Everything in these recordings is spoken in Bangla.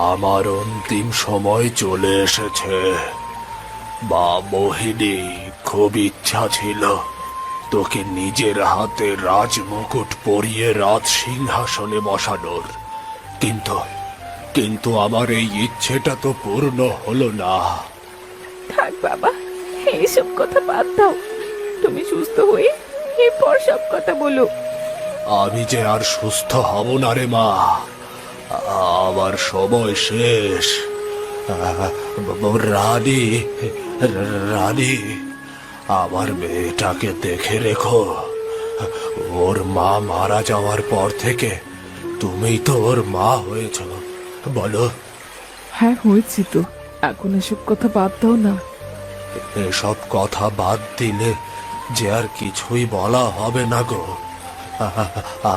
আমার অন্তিম সময় চলে এসেছে। বা মোহিনী, খুব ইচ্ছা ছিল তোকে নিজের হাতে রাজমুকুট পরিয়ে রাজ সিংহাসনে বসানোর, কিন্তু কিন্তু আমার এই ইচ্ছেটা তো পূর্ণ হলো না। থাক বাবা, এইসব কথা বাদ দাও। তুমি সুস্থ হয়ে এরপর সব কথা বলো। আমি যে আর সুস্থ হব না রে মা, আমার সময় শেষ। রানী, রানী, আমার মেয়েটাকে দেখে রেখো। ওর মা মারা যাওয়ার পর থেকে তুমি তো ওর মা হয়েছ, বলো? হ্যাঁ, হয়েছি তো। এখন এসব কথা বাদ দাও না। এসব কথা বাদ দিলে যে আর কিছুই বলা হবে না গো।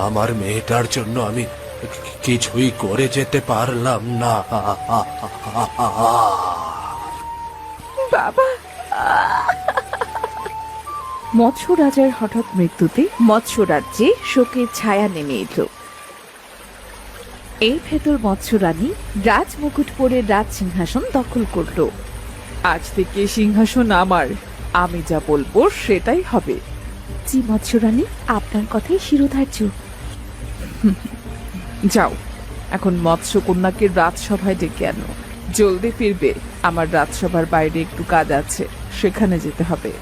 আমার মেয়েটার জন্য আমি কিছুই করে যেতে পারলাম না। বাবা। মৎস্য রাজার হঠাৎ মৃত্যুতে মৎস্য রাজ্যে শোকের ছায়া নেমে এলো। এই ভেতর মৎস্য রানী রাজমুকুট পরে রাজ সিংহাসন দখল করলো। আজ থেকে সিংহাসন আমার, আমি যা বলবো সেটাই হবে। জি মৎস্য রানী, আপনার কথাই শিরোধার্য। যাও, এখন মৎস্য কন্যাকে রাজসভায় ডেকে আনো। জলদি ফিরবে, আমার রাজসভার বাইরে একটু কাজ আছে, সেখানে যেতে হবে।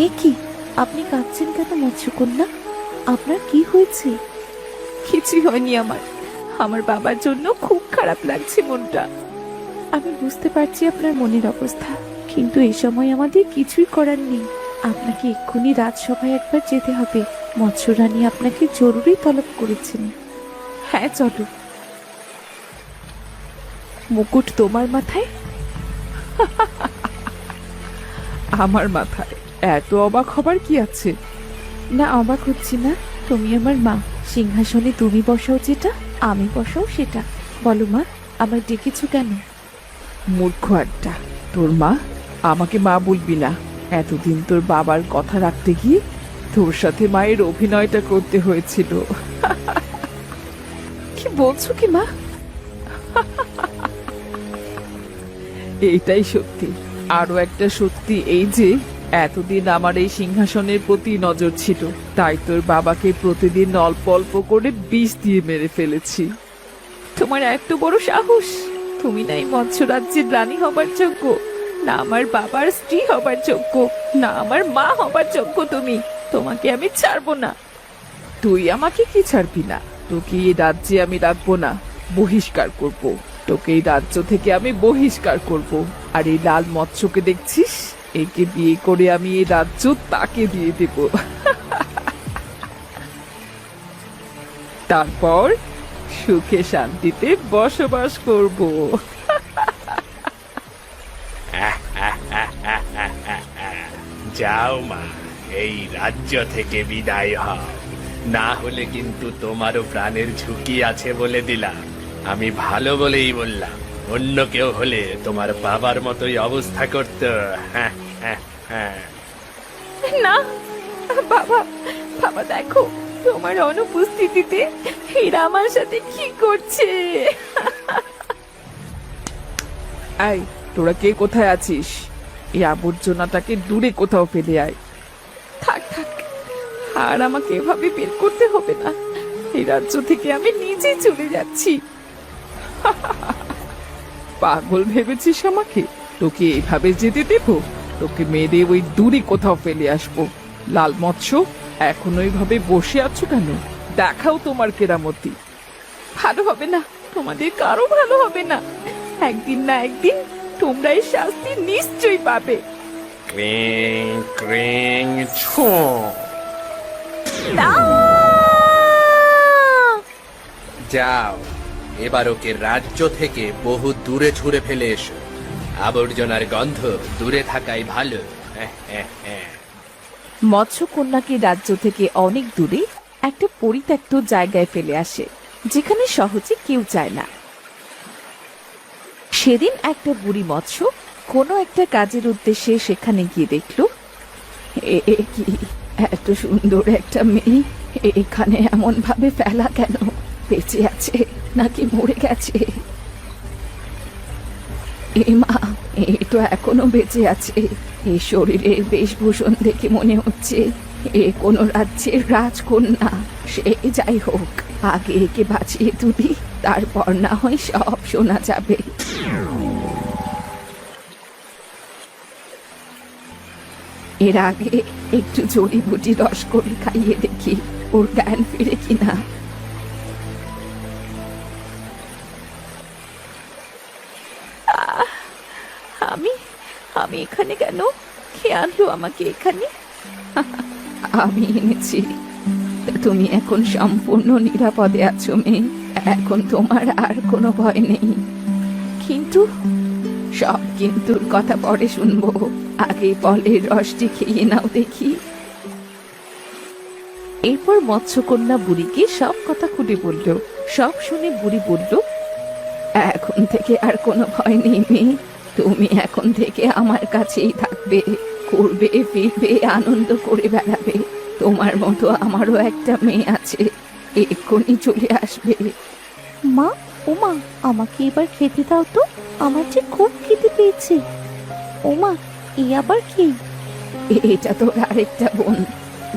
এ কি, আপনি কাঁদছেন কেন মৎস্যকন্যা? আপনার কি হয়েছে? কিছুই হয়নি আমার। আমার বাবার জন্য খুব খারাপ লাগছে মনটা। আমি বুঝতে পারছি আপনার মনের অবস্থা, কিন্তু এই সময় আমাদের কিছুই করার নেই। আপনাকে এক্ষুনি রাজসভায় একবার যেতে হবে। মৎস্য রানী আপনাকে জরুরি তলব করেছেন। হ্যাঁ চলো। মুকুট তোমার মাথায়? আমার মাথায়? এত অবাক হবার কি আছে? না, অবাক হচ্ছি না। তুমি আমার মা, সিংহাসনে তুমি বসাও যেটা, আমি বসাও সেটা। বলো মা, আমায় ডেকেছো কেন? মূর্খ একটা, তোর মা? আমাকে মা বলবি না। এতদিন তোর বাবার কথা রাখতে গিয়ে তোর সাথে মায়ের অভিনয়টা করতে হয়েছিল। কি বলছো কি মা? এইটাই সত্যি। আরো একটা সত্যি এই যে এতদিন আমার এই সিংহাসনের প্রতি নজর ছিল, তাই তোর বাবাকে প্রতিদিন অল্প অল্প করে বিষ দিয়ে মেরে ফেলেছি। তোমার এত বড় সাহস! তুমি না এই মৎস্য রাজ্যের রানী হবার যোগ্য, না আমার বাবার স্ত্রী হবার যোগ্য, না আমার মা হবার যোগ্য। তোমাকে আমি ছাড়বো না। তুই আমাকে কি ছাড়বি না? তোকে এই রাজ্যে আমি রাখবো না, বহিষ্কার করব। তোকে এই রাজ্য থেকে আমি বহিষ্কার করব। আর এই লাল মৎস্যকে দেখছিস, একে বিয়ে করে আমি এই রাজ্য তাকে দিয়ে দেব। তারপর সুখে শান্তিতে বসবাস করব। যাও মা, এই রাজ্য থেকে বিদায় হও, না হলে কিন্তু তোমারও প্রাণের ঝুঁকি আছে বলে দিলাম। আমি ভালো বলেই বললাম, অন্য কেউ হলে তোমার বাবার মতোই অবস্থা করত। না বাবা, বাবা দেখো, তোমার অনুপস্থিতিতে হীরা আমার সাথে কি করছে। এই, তোরা কে কোথায় আছিস? এই আবর্জনাটাকে দূরে কোথাও ফেলে আয়। থাক থাক, আর আমাকে এভাবে বের করতে হবে না। এই রাজ্য থেকে আমি নিজেই চলে যাচ্ছি। পাগল ভেবেছিস আমাকে? তোকে এভাবে যেতে দেব? তোকে মেরে ওই দূরে কোথাও ফেলে আসবো। লাল মৎস্য, এখন ওইভাবে বসে আছো কেন? দেখাও তোমার কেরামতি। ভালো হবে না, তোমাদের কারো ভালো হবে না। একদিন না একদিন তোমরা এই শাস্তি নিশ্চয়ই পাবে। ক্রিং ক্রিং ছু। যাও, এবার ওকে রাজ্য থেকে বহু দূরে ছুঁড়ে ফেলে এসো। আবর্জনার গন্ধ দূরে থাকাই ভালো। মৎস্য কন্যাকে রাজ্য থেকে অনেক দূরে একটা পরিত্যক্ত জায়গায় ফেলে আসে, যেখানে সহজে কেউ যায় না। সেদিন একটা বুড়ি মৎস্য কোনো একটা কাজের উদ্দেশ্যে সেখানে গিয়ে দেখল, এ কি, এত সুন্দর একটা মেয়ে এখানে এমন ভাবে ফেলা কেন? বেঁচে আছে নাকি মরে গেছে? এ মা, এ তো এখনো বেঁচে আছে। এই শরীরের বেশভূষণ দেখে মনে হচ্ছে এ কোনো রাজ্যের রাজকন্যা। সে যাই হোক, আগে একে বাঁচিয়ে তুলি, তারপর না হয় সব শোনা যাবে। এর আগে একটু জড়িবুটি রস করে খাইয়ে দেখি, ওর জ্ঞান ফিরে কিনা। আমি আমি এখানে কেন? কে আনলো আমাকে এখানে? আমি এনেছি। তুমি এখন সম্পূর্ণ নিরাপদে আছো মেয়ে, এখন তোমার আর কোনো ভয় নেই। কিন্তু সব কিন্তুর কথা পরে শুনবো, আগে ফলের রসটি খেয়ে নাও দেখি। এরপর মৎস্যকন্যা বুড়িকে সব কথা খুলে বলল। সব শুনে বুড়ি বলল, এখন থেকে আর কোনো ভয় নেই মেয়ে, তুমি এখন থেকে আমার কাছেই থাকবে, করবে ফিরবে, আনন্দ করে বেড়াবে। তোমার মতো আমারও একটা মেয়ে আছে, এক্ষুনি চলে আসবে। মা, ও মা, আমাকে এবার খেতে দাও তো, আমার যে খুব খেতে পেয়েছে। ও মা, এ আবার কি? এটা তোর আরেকটা বোন,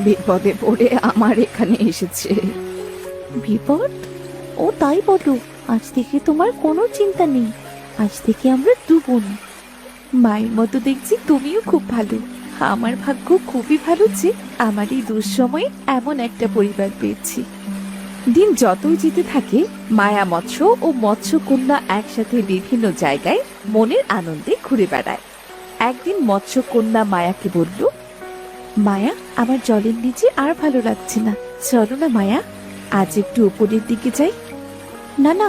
বিপদে পড়ে আমার এখানে এসেছে। বিপদ? ও তাই বলো, আজ থেকে তোমার কোনো চিন্তা নেই, আজ থেকে আমরা দু বোন। মায়ের মতো দেখছি তুমিও খুব ভালো। আমার ভাগ্য খুবই ভালো যে আমার এই দুঃসময়ে এমন একটা পরিবার পেয়েছি। দিন যতই যেতে থাকে, মায়া মৎস্য ও মৎস্যকন্যা একসাথে বিভিন্ন জায়গায় মনের আনন্দে ঘুরে বেড়ায়। একদিন মৎস্যকন্যা মায়াকে বলল, মায়া, আমার জলের নিচে আর ভালো লাগছে না, চলো না মায়া, আজ একটু উপরের দিকে যাই। না না,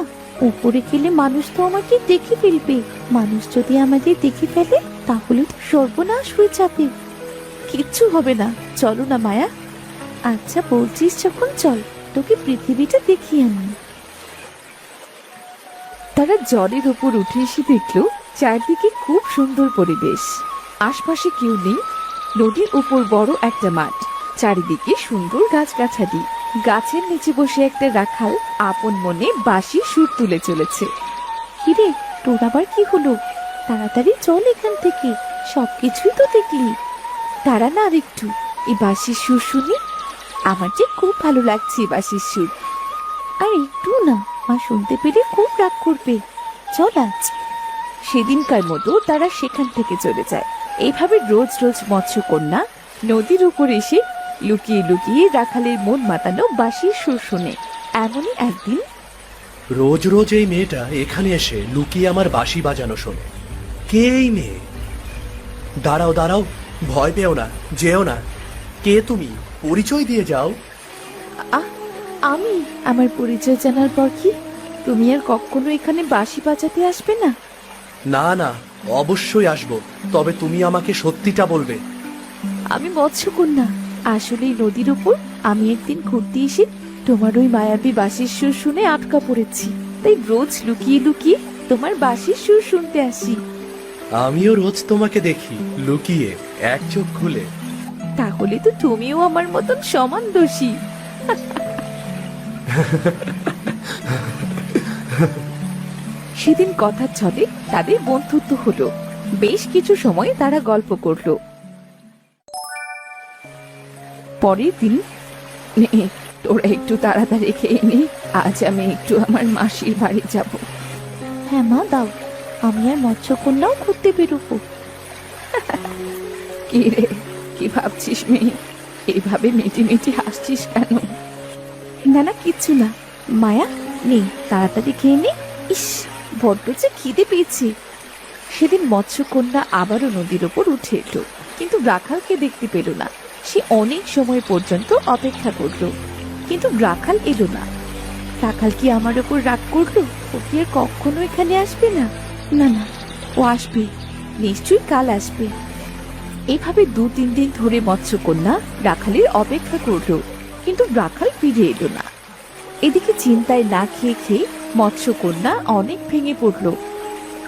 উপরে গেলে মানুষ তো আমাকে দেখে ফেলবে, মানুষ যদি আমাদের দেখে ফেলে তাহলে তো সর্বনাশ হয়ে যাবে। কিচ্ছু হবে না, চলো না মায়া। আচ্ছা বলছিস যখন, চল, তোকে পৃথিবীটা দেখিয়ে আনি। তারা জলের উপর উঠে এসে দেখল চারদিকে খুব সুন্দর পরিবেশ, আশপাশে কেউ নেই। নদীর উপর বড় একটা মাঠ, চারিদিকে সুন্দর গাছগাছালি, গাছের নিচে বসে একটা রাখাল আপন মনে বাঁশি সুর তুলে চলেছে। কিরে, তোর আবার কি হলো? তাড়াতাড়ি চল এখান থেকে, সবকিছুই তো দেখলি। তারা না আর একটু, এই বাঁশির সুর শুনি। আমার যে খুব ভালো লাগছে বাঁশির সুর। আর একটু না, মা শুনতে পেলে খুব রাগ করবে। চল আজ। সেদিনকার মতো তারা সেখান থেকে চলে যায়। এইভাবে রোজ রোজ মৎস্যকন্যা নদীর উপর এসে লুকিয়ে লুকিয়ে রাখালের মন মাতানো বাঁশির সুর শুনে। এমনই একদিন, রোজ রোজ এই মেয়েটা এখানে এসে লুকিয়ে আমার বাঁশি বাজানো শোনে। কে এই মেয়ে? দাঁড়াও দাঁড়াও, ভয় পেও না, যেও না। কে তুমি? পরিচয় দিয়ে যাও। আমি? আমার পরিচয় জানার পর কি তুমি আর কখনো এখানে বাঁশি বাজাতে আসবে না? না না, অবশ্যই আসবো, তবে তুমি আমাকে সত্যিটা বলবে। আমি মৎস্যকন্যা, আসলে এই নদীর উপর আমি একদিন ঘুরতে এসে তোমার ওই মায়াবী বাঁশির সুর শুনে আটকা পড়েছি, তাই রোজ লুকিয়ে লুকিয়ে তোমার বাঁশির সুর শুনতে আসি। আমিও রোজ তোমাকে দেখি লুকিয়ে, এক চোখ খুলে। তাহলে তো তুমিও আমার মতন সমান দোষী। সেদিন কথার ছলে তাদের বন্ধুত্ব হলো। বেশ কিছু সময় তারা গল্প করলো। পরের দিন, নে তোরা একটু তাড়াতাড়ি খেয়ে নে, আজ আমি একটু আমার মাসির বাড়ি যাব। হ্যাঁ মা, দাও, আমি আর মৎস্যকন্যাও ঘুরতে বেরোবো। কি রে, কি ভাবছিস মেয়ে? এইভাবে মিটি মিটি হাসছিস কেন? না না, কিচ্ছু না। মায়া, নেই, তাড়াতাড়ি খেয়ে নে। ইস, বড্ড যে খিদে পেয়েছে। সেদিন মৎস্যকন্যা আবারও নদীর ওপর উঠে এলো, কিন্তু রাখালকে দেখতে পেল না। সে অনেক সময় পর্যন্ত অপেক্ষা করলো, কিন্তু রাখাল এলো না। রাখাল কি আমার ওপর রাগ করলো? ও কি আর কখনো এখানে আসবে না? না না, ও আসবে, নিশ্চয়ই কাল আসবে। এভাবে 2-3 দিন ধরে মৎস্যকন্যা রাখালের অপেক্ষা করলো, কিন্তু রাখাল ফিরে এলো না। এদিকে চিন্তায় না খেয়ে খেয়ে মৎস্যকন্যা অনেক ভেঙে পড়লো।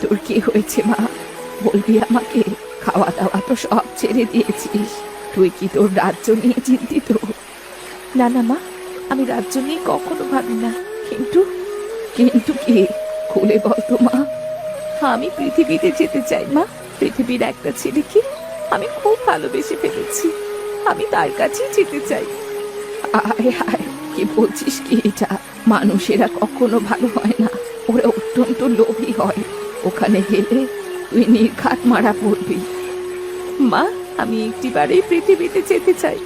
তোর কি হয়েছে মা, বলবি আমাকে? খাওয়া দাওয়া তো সব ছেড়ে দিয়েছিস, তুই কি তোর রাজ্য নিয়ে চিন্তিত? না না মা, আমি রাজ্য নিয়ে কখনো ভাবি না। কিন্তু কিন্তু কি, খুলে বলতো মা। আমি পৃথিবীতে যেতে চাই মা। পৃথিবীর একটা ছেলেকে আমি খুব ভালোবেসে ফেলেছি, আমি তার কাছেই যেতে চাই। আয় হায়, কি বলছিস কি এটা? মানুষেরা কখনো ভালো হয় না, ওরা অত্যন্ত লোভী হয়। ওখানে গেলে তুই নির্ঘাত মারা পড়বি। মা, আমি একটিবারেই পৃথিবীতে যেতে চাই,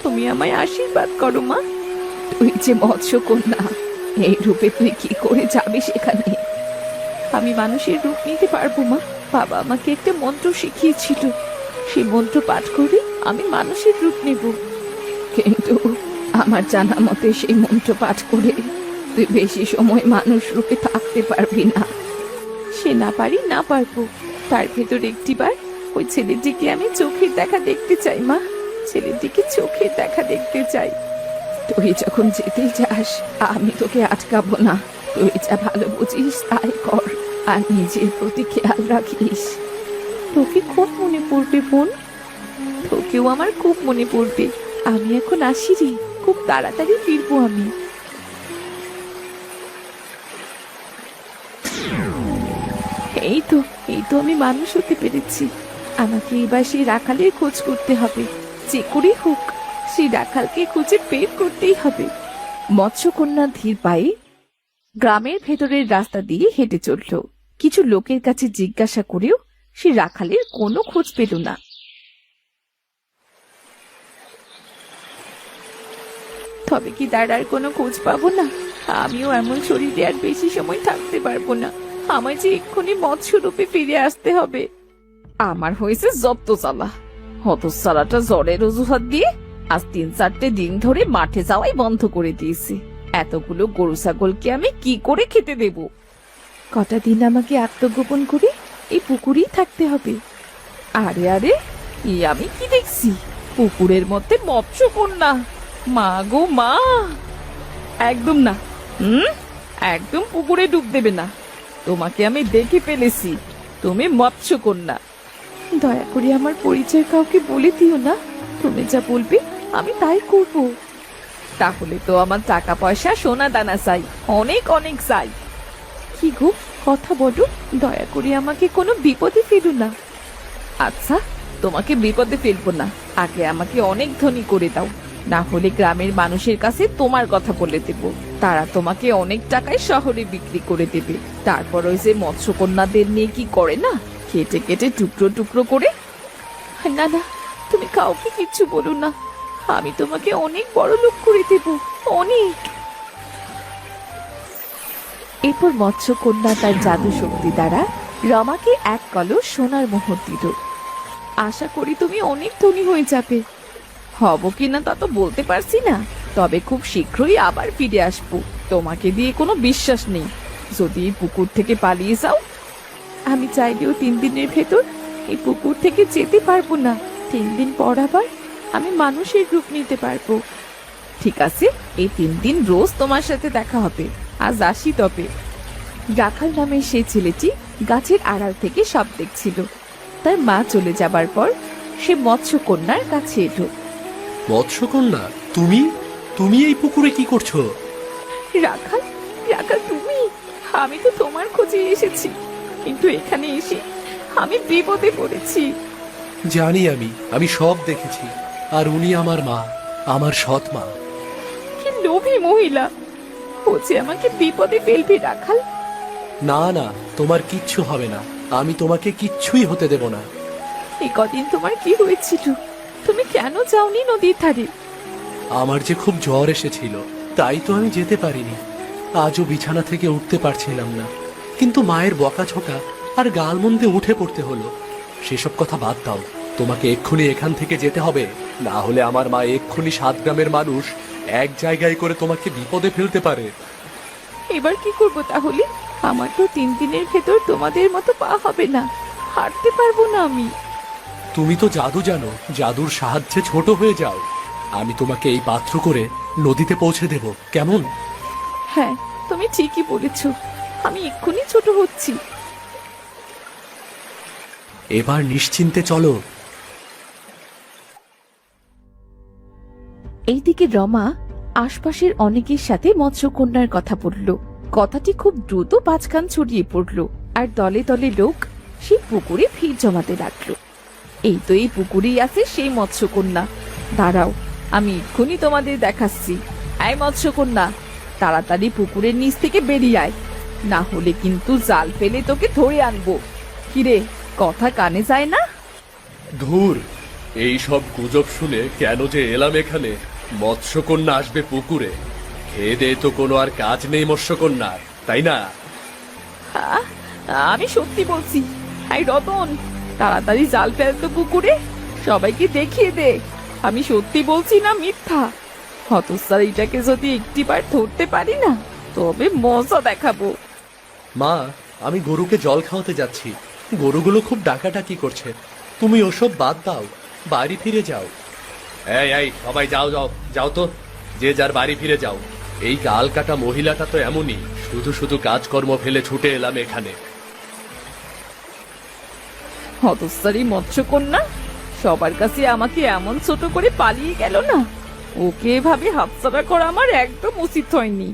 তুমি আমায় আশীর্বাদ করো মা। তুই যে মৎস্যকন্যা, এই রূপে তুই কি করে যাবি সেখানে? আমি মানুষের রূপ নিতে পারবো মা। বাবা আমাকে একটা মন্ত্র শিখিয়েছিল, সেই মন্ত্র পাঠ করে আমি মানুষের রূপ নেব। কিন্তু আমার জানা মতে সেই মন্ত্র পাঠ করে তুই বেশি সময় মানুষ রূপে থাকতে পারবি না। সে না পারি না পারবো, তার ভেতর একটিবার ওই ছেলেটিকে আমি চোখের দেখা দেখতে চাই মা। ছেলেটিকে চোখের দেখা দেখতে চাই। তুই যখন যেতে চাস আমি তোকে আটকাবো না। তুই যা ভালো বুঝিস তাই কর, আর নিজের প্রতি খেয়াল রাখিস। তোকে খুব মনে পড়বে বোন, তোকেও আমার খুব মনে পড়বে। আমি এখন আসি রে, খুব তাড়াতাড়ি ফিরবো আমি। এই তো আমি মানুষ হতে পেরেছি। আমাকে এবার সেই রাখালের খোঁজ করতে হবে, যে করেই হোক সেই রাখালকে খুঁজে বের করতেই হবে। মৎস্যকন্যা ধীর পায়ে গ্রামের ভেতরের রাস্তা দিয়ে হেঁটে চলল। কিছু লোকের কাছে জিজ্ঞাসা করেও সে রাখালের কোনো খোঁজ পেল না। তবে কি তার আর কোনো খোঁজ পাবো না? আমিও এমন শরীরে আর বেশি সময় থাকতে পারবো না। আমায় যে এক্ষুনি মৎস্য রূপে ফিরে আসতে হবে। আমার হয়েছে জব্দ জ্বালা। হতচ্ছাড়াটা জ্বরের অজুহাত দিয়ে আজ 3-4 দিন ধরে মাঠে যাওয়াই বন্ধ করে দিয়েছে। এতগুলো গরু ছাগলকে আমি কি করে খেতে দেব? কটা দিন আমাকে আত্মগোপন করে এই পুকুরেই থাকতে হবে। আরে আরে, আমি কি দেখছি? পুকুরের মধ্যে মৎস্যকন্যা! মা গো মা! একদম না, একদম পুকুরে ডুব দেবে না। তোমাকে আমি দেখে ফেলেছি, তুমি মৎস্যকন্যা। দয়া করে আমার পরিচয় কাউকে বলে দিও না। তুমি যা বলবে আমি তাই করব। তাহলে তো আমার টাকা পয়সা সোনা দানা চাই, অনেক অনেক চাই। কি গো, কথা বলো, দয়া করে আমাকে কোনো বিপদে ফেলো না। আচ্ছা, তোমাকে বিপদে ফেলবো না, আগে আমাকে অনেক ধনী করে দাও, না হলে গ্রামের মানুষের কাছে তোমার কথা বলে দেব। তারা তোমাকে অনেক টাকায় শহরে বিক্রি করে দেবে। তারপর ওই যে মৎস্যকন্যাদের নিয়ে কি করে না, কেটে কেটে টুকরো টুকরো করে। না না, তুমি কাউকে কিচ্ছু বলো না, আমি তোমাকে অনেক বড় লোক করে দেব, অনেক। এরপর মৎস্যকন্যা তার জাদু শক্তি দ্বারা রমাকে এক কলস সোনার মোহর দিল। আশা করি তুমি অনেক ধনী হয়ে যাবে। হব কিনা তা তো বলতে পারছি না, তবে খুব শীঘ্রই আবার ফিরে আসবো। তোমাকে দিয়ে কোনো বিশ্বাস নেই, যদি এই পুকুর থেকে পালিয়ে যাও। আমি চাইলেও 3 দিনের ভেতর এই পুকুর থেকে যেতে পারবো না। 3 দিন পর আবার আমি মানুষের রূপ নিতে পারবো। ঠিক আছে, এই 3 দিন রোজ তোমার সাথে দেখা হবে। আজ আসি তবে। রাখাল নামের সেই ছেলেটি গাছের আড়াল থেকে সব দেখছিল। তার মা চলে যাবার পর সে মৎস্যকন্যার কাছে এলো। মৎস্যকন্যা, তুমি তুমি এই পুকুরে কি করছো? রাখাল, রাখাল তুমি? আমি তো তোমার খোঁজে এসেছি, কিন্তু এখানে এসে আমি বিপদে পড়েছি। জানি, আমি সব দেখেছি। আর উনি আমার মা, আমার সৎ মা। কি লোভী মহিলা! ও যে আমাকে বিপদে ফেলবে রাখাল। না না, তোমার কিচ্ছু হবে না, আমি তোমাকে কিচ্ছুই হতে দেব না। এই কদিন তোমার কি হয়েছিল? তুমি কেন যাওনি নদীর ধারে? আমার যে খুব জ্বর এসেছিল, তাই তো আমি যেতে পারিনি। আজও বিছানা থেকে উঠতে পারছিলাম না, কিন্তু মায়ের বকাঝকা আর গালমন্দে উঠে পড়তে হলো। সেসব কথা বাদ দাও, তোমাকে এক্ষুনি এখান থেকে যেতে হবে, না হলে আমার মা এক্ষুনি 7 গ্রামের মানুষ এক জায়গায় করে তোমাকে বিপদে ফেলতে পারে। এবার কি করব তাহলে? আমার তো 3 দিনের ভেতর তোমাদের মতো পা হবে না, হাঁটতে পারবো না আমি। তুমি তো জাদু জানো, জাদুর সাহায্যে ছোট হয়ে যাও। আমি তোমাকে এই পাত্র করে নদীতে পৌঁছে দেব, কেমন? হ্যাঁ, তুমি ঠিকই বলেছ, আমি এক্ষুনি ছোট হচ্ছি। এবার নিশ্চিন্তে চলো। এইদিকে রমা আশপাশের অনেকের সাথে মৎস্যকন্যার কথা বলল। কথাটি খুব দ্রুত পাঁচকান ছড়িয়ে পড়ল, আর দলে দলে লোক সেই পুকুরে ভিড় জমাতে লাগলো। এই তো এই পুকুরেই আছে সেই মৎস্যকন্যা। দাঁড়াও, আমি এক্ষুনি তোমাদের দেখাচ্ছি। এই মৎস্যকন্যা, তাড়াতাড়ি পুকুরের নিচ থেকে বেরিয়ে আয়, না হলে কিন্তু জাল ফেলে তোকে ধরে আনবো। কিরে, কথা কানে যায় না? ধুর, এই সব গুজব শুনে কেন যে এলাম এখানে। মৎস্যকন্যা আসবে পুকুরে? খেয়ে দে তো কোনো আর কাজ নেই মৎস্যকন্যার, তাই না? আহ, আমি সত্যি বলছি। এই রতন, তাড়াতাড়ি জাল ফেল তো পুকুরে, সবাইকে দেখিয়ে দে আমি সত্যি বলছি না মিথ্যা। হতস্যারিটাকে যদি একটিবার ধরতে পারি না, তবে মজা দেখাবো। মা, আমি গরুকে জল খাওয়াতে যাচ্ছি। গরুগুলো খুব ডাকাডাকি করছে। তুমি ওসব বাদ দাও, বাড়ি ফিরে যাও। এই এই, সবাই যাও যাও যাও তো, যে যার বাড়ি ফিরে যাও। এই গাল কাটা মহিলাটা তো এমনই, শুধু শুধু কাজকর্ম ফেলে ছুটে এলাম এখানে। হতস্যারি মৎস্যকন্যা সবার কাছে আমাকে এমন ছোট করে পালিয়ে গেল না। ওকে এভাবে হাতছাড়া করা আমার একদম উচিত হয়নি।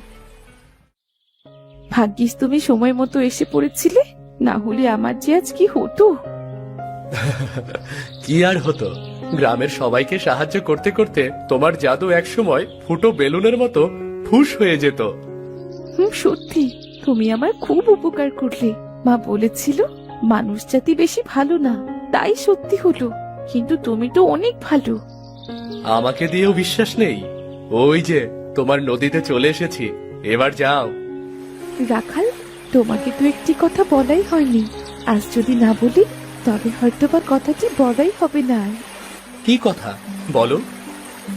ভাগ্যিস তুমি সময় মতো এসে পড়েছিলে, না হলে আমার যে আজ কি হতো। কি আর হতো, গ্রামের সবাইকে সাহায্য করতে করতে তোমার জাদু একসময় ফুটো বেলুনের মতো ফুস হয়ে যেত। সত্যি তুমি আমার খুব উপকার করলে। মা বলেছিল মানুষ জাতি বেশি ভালো না, তাই সত্যি হলো। কিন্তু তুমি তো অনেক ভালো। আমাকে দিয়েও বিশ্বাস নেই? ওই যে তোমার নদীতে চলে এসেছি, এবার যাও। রাখাল, তোমাকে তো একটি কথা বলাই হয়নি। আজ যদি না বলি, তবে হয়তো বা কথাটি বলাই হবে না। কি কথা বলো?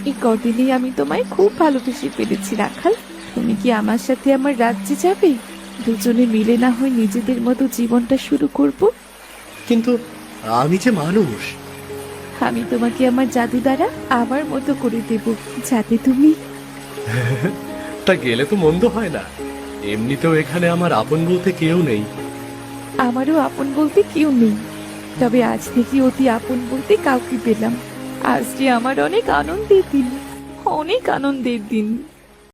এই কদিনে আমি তোমায় খুব ভালোবেসে ফেলেছি রাখাল। তুমি কি আমার সাথে আমার রাজ্যে যাবে? দুজনে মিলে না হয় নিজেদের মতো জীবনটা শুরু করব। কিন্তু আমি যে মানুষ। আমি তোমাকে আমার জাদু দ্বারা আমার মতো করে দেব, যাতে তুমি। তা গেলে তো মন্দ হয় না। এমনিতেও এখানে আমার আপন বলতে কেউ নেই। আমারও আপন বলতে কেউ নেই, তবে আজ থেকে অতি আপন বলতে কাউকে পেলাম। আজ যে আমার অনেক আনন্দের দিন, অনেক আনন্দের দিন।